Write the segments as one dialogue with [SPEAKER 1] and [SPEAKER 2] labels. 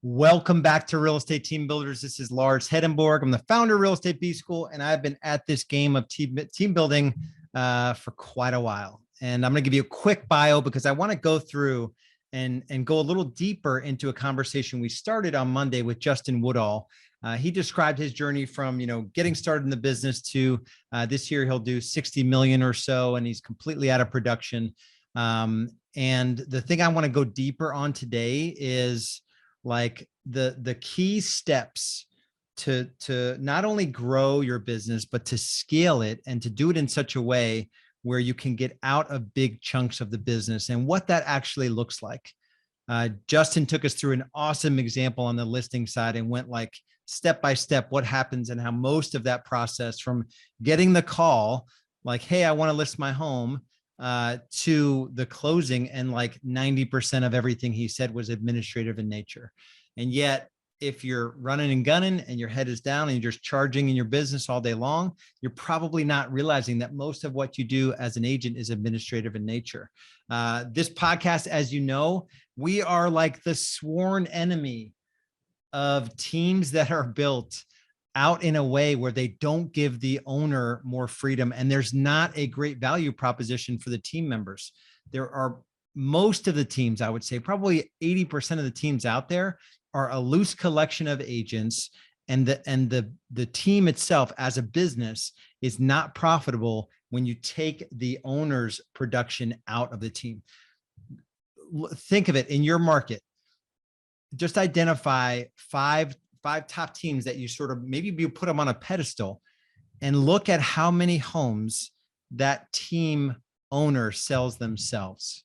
[SPEAKER 1] Welcome back to Real Estate Team Builders. This is Lars Hedenborg. I'm the founder of Real Estate B School, and I've been at this game of team building for quite a while. And I'm going to give you a quick bio because I want to go through and go a little deeper into a conversation we started on Monday with Justin Woodall. He described his journey from, getting started in the business to this year he'll do 60 million or so, and he's completely out of production. And the thing I want to go deeper on today is like the key steps to not only grow your business, but to scale it and to do it in such a way where you can get out of big chunks of the business and what that actually looks like. Justin took us through an awesome example on the listing side and went like step by step what happens and how most of that process from getting the call, like, hey, I want to list my home, to the closing, and like 90% of everything he said was administrative in nature. And yet, if you're running and gunning and your head is down and you're just charging in your business all day long, you're probably not realizing that most of what you do as an agent is administrative in nature. This podcast, as you know, we are like the sworn enemy of teams that are built out in a way where they don't give the owner more freedom. And there's not a great value proposition for the team members. There are most of the teams, I would say probably 80% of the teams out there are a loose collection of agents, and the team itself as a business is not profitable when you take the owner's production out of the team. Think of it in your market. Just identify five top teams that you sort of, maybe you put them on a pedestal and look at how many homes that team owner sells themselves.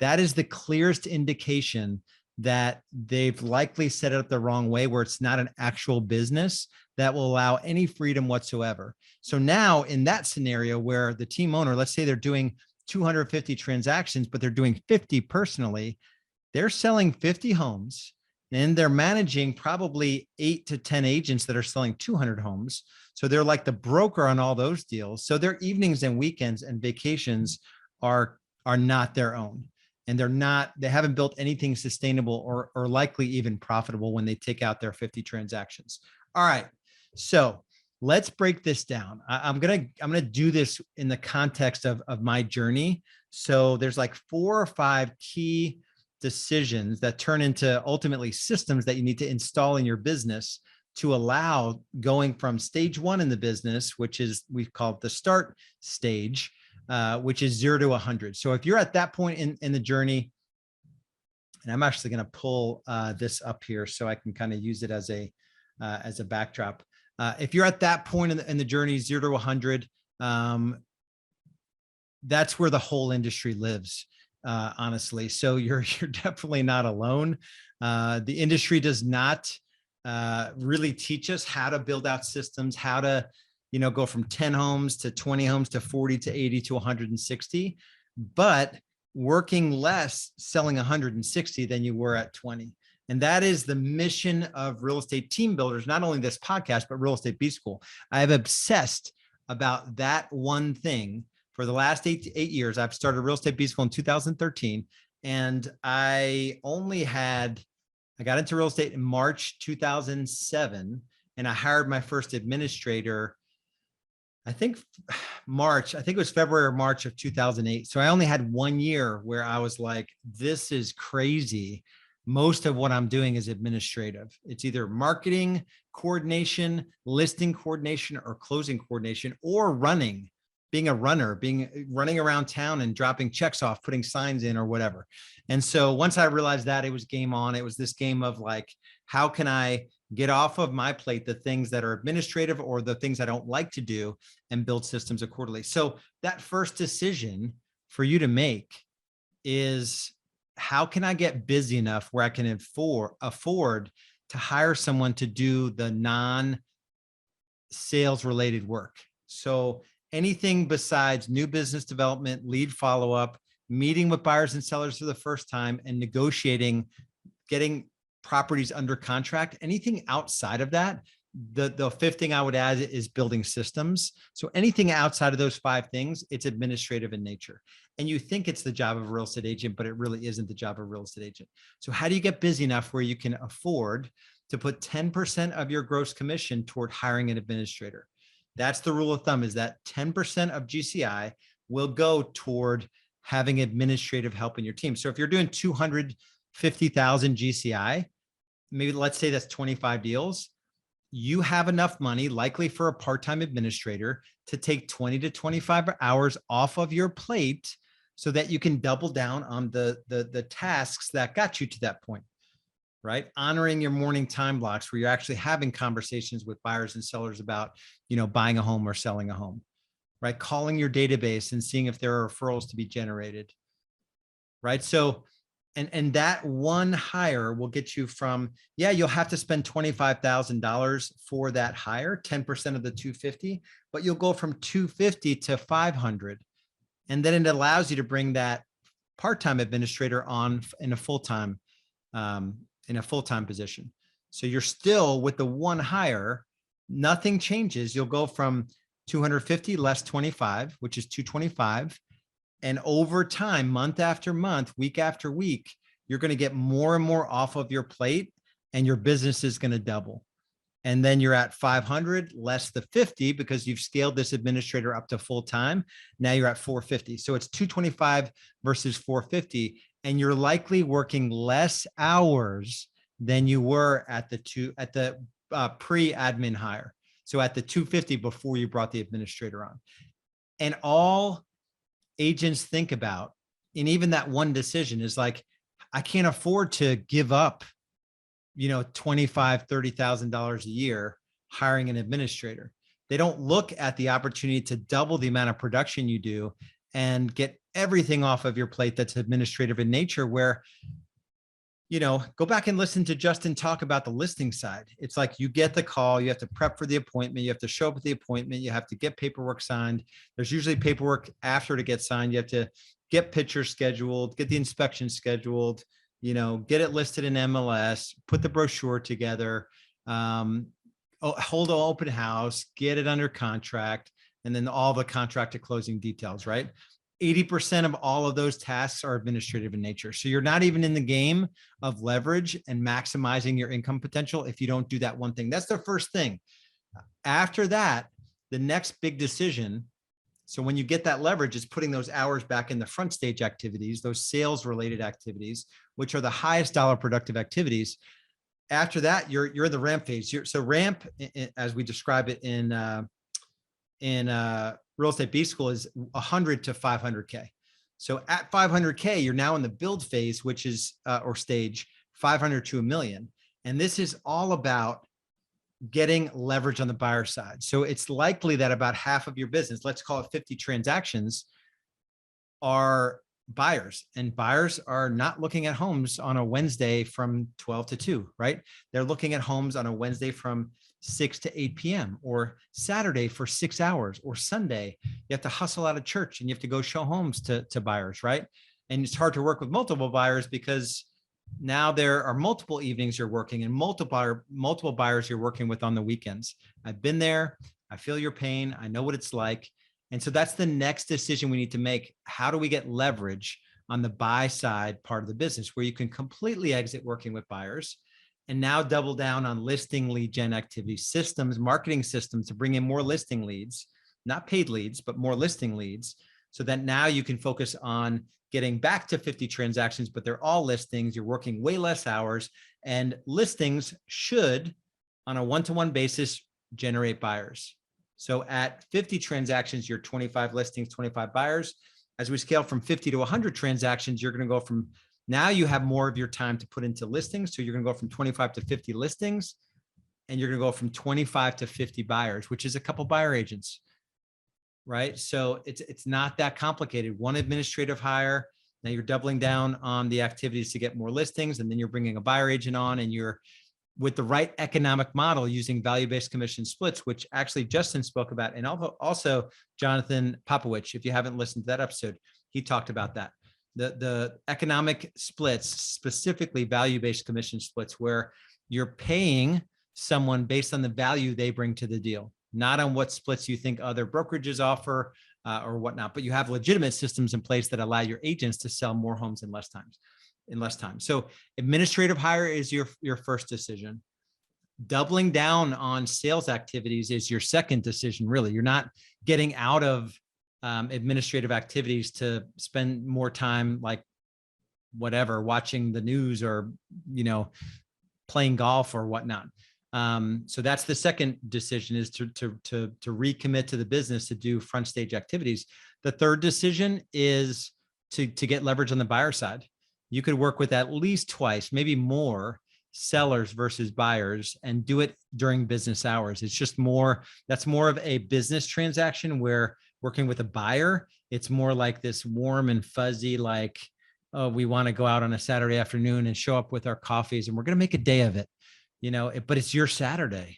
[SPEAKER 1] That is the clearest indication that they've likely set it up the wrong way, where it's not an actual business that will allow any freedom whatsoever. So now in that scenario where the team owner, let's say they're doing 250 transactions, but they're doing 50 personally, they're selling 50 homes. And they're managing probably 8 to 10 agents that are selling 200 homes. So they're like the broker on all those deals. So their evenings and weekends and vacations are not their own. And they haven't built anything sustainable or likely even profitable when they take out their 50 transactions. All right. So let's break this down. I'm going to do this in the context of my journey. So there's like 4 or 5 key decisions that turn into ultimately systems that you need to install in your business to allow going from stage 1 in the business, which is, we call it the start stage, which is 0 to 100. So if you're at that point in the journey, and I'm actually going to pull this up here so I can kind of use it as a backdrop. If you're at that point in the journey, 0 to 100, that's where the whole industry lives. Honestly. So you're definitely not alone. The industry does not really teach us how to build out systems, how to, go from 10 homes to 20 homes to 40 to 80 to 160, but working less, selling 160 than you were at 20. And that is the mission of Real Estate Team Builders, not only this podcast, but Real Estate B School. I have obsessed about that one thing. For the last 8 years, I've started Real Estate B School in 2013, and I got into real estate in March 2007, and I hired my first administrator, I think it was February or March of 2008. So I only had 1 year where I was like, this is crazy. Most of what I'm doing is administrative. It's either marketing coordination, listing coordination, or closing coordination, or being a runner, running around town and dropping checks off, putting signs in or whatever. And so once I realized that, it was game on. It was this game of like, how can I get off of my plate the things that are administrative or the things I don't like to do and build systems accordingly. So that first decision for you to make is, how can I get busy enough where I can afford to hire someone to do the non-sales related work? So anything besides new business development, lead follow-up, meeting with buyers and sellers for the first time, and negotiating, getting properties under contract, anything outside of that The fifth thing I would add is building systems. So anything outside of those 5 things, it's administrative in nature. And you think it's the job of a real estate agent, but it really isn't the job of a real estate agent. So how do you get busy enough where you can afford to put 10% of your gross commission toward hiring an administrator? That's the rule of thumb, is that 10% of GCI will go toward having administrative help in your team. So if you're doing 250,000 GCI, maybe let's say that's 25 deals, you have enough money, likely for a part-time administrator, to take 20 to 25 hours off of your plate so that you can double down on the tasks that got you to that point, right? Honoring your morning time blocks where you're actually having conversations with buyers and sellers about, buying a home or selling a home, right? Calling your database and seeing if there are referrals to be generated, right? So, and that one hire will get you from, you'll have to spend $25,000 for that hire, 10% of the 250, but you'll go from 250 to 500. And then it allows you to bring that part-time administrator on in a full-time position. So you're still with the one hire, nothing changes. You'll go from 250 less 25, which is 225. And over time, month after month, week after week, you're going to get more and more off of your plate and your business is going to double. And then you're at 500 less the 50 because you've scaled this administrator up to full time. Now you're at 450. So it's 225 versus 450. And you're likely working less hours than you were at the pre-admin hire. So at the 250 before you brought the administrator on. And all agents think about, and even that one decision is like, I can't afford to give up, $25,000, $30,000 a year hiring an administrator. They don't look at the opportunity to double the amount of production you do and get everything off of your plate that's administrative in nature, where, go back and listen to Justin talk about the listing side. It's like you get the call, you have to prep for the appointment, you have to show up at the appointment, you have to get paperwork signed. There's usually paperwork after to get signed. You have to get pictures scheduled, get the inspection scheduled, get it listed in MLS, put the brochure together, hold an open house, get it under contract, and then all the contract to closing details, right? 80% of all of those tasks are administrative in nature. So you're not even in the game of leverage and maximizing your income potential if you don't do that one thing. That's the first thing. After that, the next big decision, so when you get that leverage, is putting those hours back in the front stage activities, those sales related activities, which are the highest dollar productive activities. After that, you're in the ramp phase. So ramp, as we describe it in Real Estate B School, is 100 to 500K. So at 500K, you're now in the build phase, which is, or stage 500 to $1 million. And this is all about getting leverage on the buyer side. So it's likely that about half of your business, let's call it 50 transactions, are buyers, and buyers are not looking at homes on a Wednesday from 12 to 2, right? They're looking at homes on a Wednesday from 6 to 8 p.m. or Saturday for 6 hours, or Sunday. You have to hustle out of church and you have to go show homes to buyers, right? And it's hard to work with multiple buyers because now there are multiple evenings you're working and multiple buyers you're working with on the weekends. I've been there. I feel your pain. I know what it's like. And so that's the next decision we need to make. How do we get leverage on the buy side part of the business, where you can completely exit working with buyers and now double down on listing lead gen activity systems, marketing systems to bring in more listing leads, not paid leads, but more listing leads, so that now you can focus on getting back to 50 transactions, but they're all listings. You're working way less hours, and listings should, on a one-to-one basis, generate buyers. So at 50 transactions, you're 25 listings, 25 buyers. As we scale from 50 to 100 transactions, you're going to go from, now you have more of your time to put into listings. So you're going to go from 25 to 50 listings, and you're going to go from 25 to 50 buyers, which is a couple buyer agents, right? So it's not that complicated. One administrative hire. Now you're doubling down on the activities to get more listings, and then you're bringing a buyer agent on, and you're, with the right economic model, using value-based commission splits, which actually Justin spoke about. And also Jonathan Popowich, if you haven't listened to that episode, he talked about that. The economic splits, specifically value-based commission splits, where you're paying someone based on the value they bring to the deal, not on what splits you think other brokerages offer or whatnot, but you have legitimate systems in place that allow your agents to sell more homes in less time. So administrative hire is your first decision. Doubling down on sales activities is your second decision. Really, you're not getting out of administrative activities to spend more time like whatever, watching the news or, playing golf or whatnot. So that's the second decision, is to recommit to the business to do front stage activities. The third decision is to get leverage on the buyer side. You could work with at least twice, maybe more, sellers versus buyers, and do it during business hours. It's just that's more of a business transaction, where working with a buyer, it's more like this warm and fuzzy, like, oh, we want to go out on a Saturday afternoon and show up with our coffees and we're going to make a day of it, but it's your Saturday.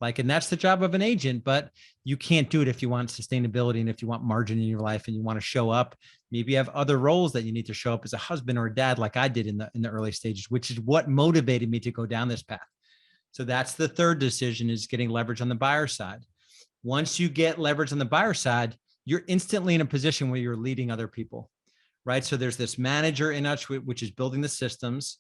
[SPEAKER 1] And that's the job of an agent, but you can't do it if you want sustainability and if you want margin in your life and you want to show up. Maybe you have other roles that you need to show up as a husband or a dad, like I did in the early stages, which is what motivated me to go down this path. So that's the third decision, is getting leverage on the buyer side. Once you get leverage on the buyer side, you're instantly in a position where you're leading other people, right? So there's this manager in us, which is building the systems.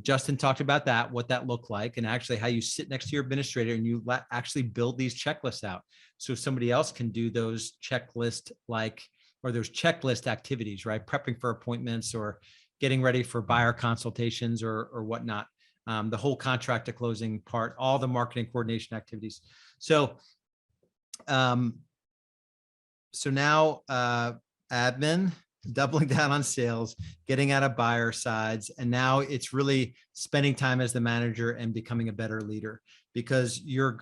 [SPEAKER 1] Justin talked about that, what that looked like, and actually how you sit next to your administrator and you actually build these checklists out. So somebody else can do those checklist those checklist activities, right? Prepping for appointments or getting ready for buyer consultations or whatnot. The whole contract to closing part, all the marketing coordination activities. So now admin, doubling down on sales, getting out of buyer sides. And now it's really spending time as the manager and becoming a better leader, because your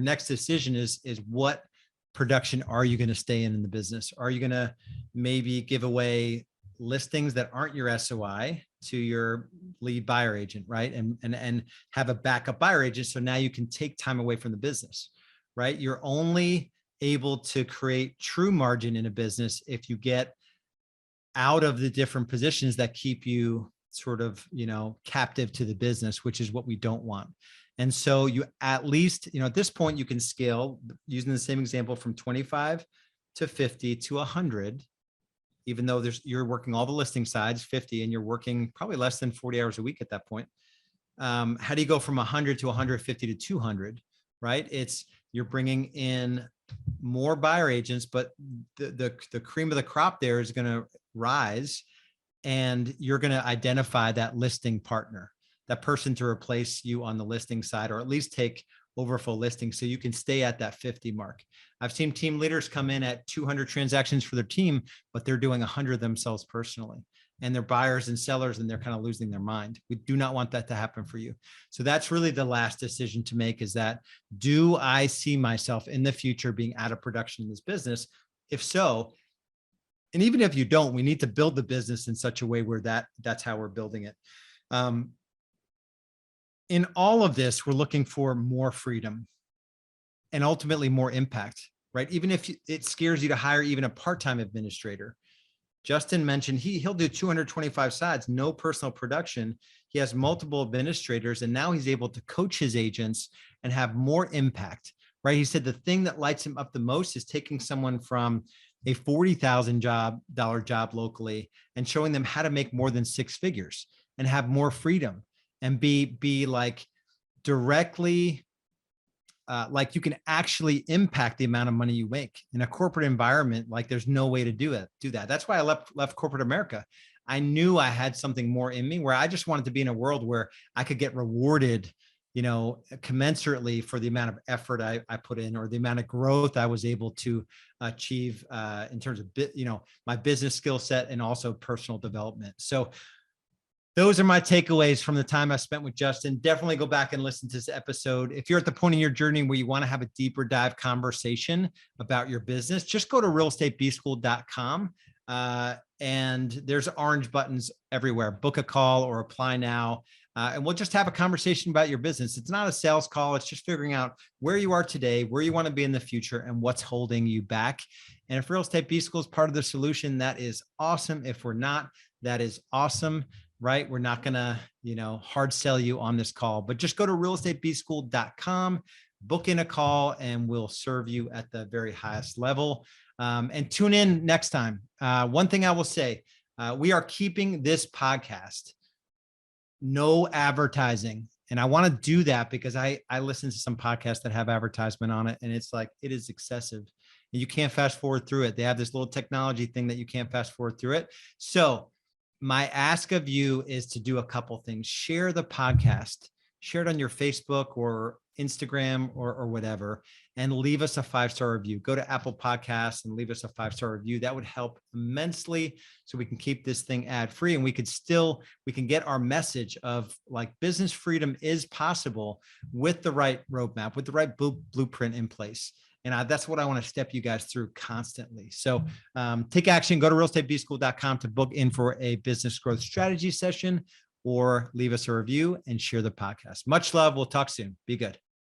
[SPEAKER 1] next decision is what production are you going to stay in the business? Are you going to maybe give away listings that aren't your SOI to your lead buyer agent, right? And have a backup buyer agent. So now you can take time away from the business, right? You're only able to create true margin in a business if you get out of the different positions that keep you sort of, captive to the business, which is what we don't want. And so you at least, at this point you can scale, using the same example, from 25 to 50 to 100, even though you're working all the listing sides, 50, and you're working probably less than 40 hours a week at that point. How do you go from 100 to 150 to 200, right? You're bringing in more buyer agents, but the cream of the crop there is going to rise, and you're going to identify that listing partner, that person to replace you on the listing side, or at least take over full listing so you can stay at that 50 mark. I've seen team leaders come in at 200 transactions for their team, but they're doing 100 themselves personally, and they're buyers and sellers, and they're kind of losing their mind. We do not want that to happen for you. So that's really the last decision to make, is that, do I see myself in the future being out of production in this business? If so, and even if you don't, we need to build the business in such a way where that's how we're building it. In all of this, we're looking for more freedom and ultimately more impact, right? Even if it scares you to hire even a part-time administrator. Justin mentioned he'll do 225 sides, no personal production. He has multiple administrators, and now he's able to coach his agents and have more impact, right? He said the thing that lights him up the most is taking someone from a $40,000 job locally and showing them how to make more than six figures and have more freedom and be like directly, like you can actually impact the amount of money you make in a corporate environment. Like there's no way to do that. That's why I left corporate America. I knew I had something more in me, where I just wanted to be in a world where I could get rewarded, commensurately for the amount of effort I put in, or the amount of growth I was able to achieve in terms of, my business skill set and also personal development. So those are my takeaways from the time I spent with Justin. Definitely go back and listen to this episode. If you're at the point in your journey where you want to have a deeper dive conversation about your business, just go to realestatebschool.com. And there's orange buttons everywhere. Book a call or apply now. And we'll just have a conversation about your business. It's not a sales call. It's just figuring out where you are today, where you want to be in the future, and what's holding you back. And if Real Estate B School is part of the solution, that is awesome. If we're not, that is awesome. right? We're not going to, hard sell you on this call, but just go to realestatebschool.com, book in a call, and we'll serve you at the very highest level. And tune in next time. One thing I will say, we are keeping this podcast no advertising. And I want to do that because I listen to some podcasts that have advertisement on it, and it's like, it is excessive. And you can't fast forward through it. They have this little technology thing that you can't fast forward through it. So my ask of you is to do a couple things. Share the podcast, share it on your Facebook or Instagram or whatever, and leave us a 5-star review. Go to Apple Podcasts and leave us a 5-star review. That would help immensely, so we can keep this thing ad free, and we can get our message of like business freedom is possible with the right roadmap, with the right blueprint in place. And that's what I want to step you guys through constantly. So take action. Go to realestatebschool.com to book in for a business growth strategy session, or leave us a review and share the podcast. Much love. We'll talk soon. Be good.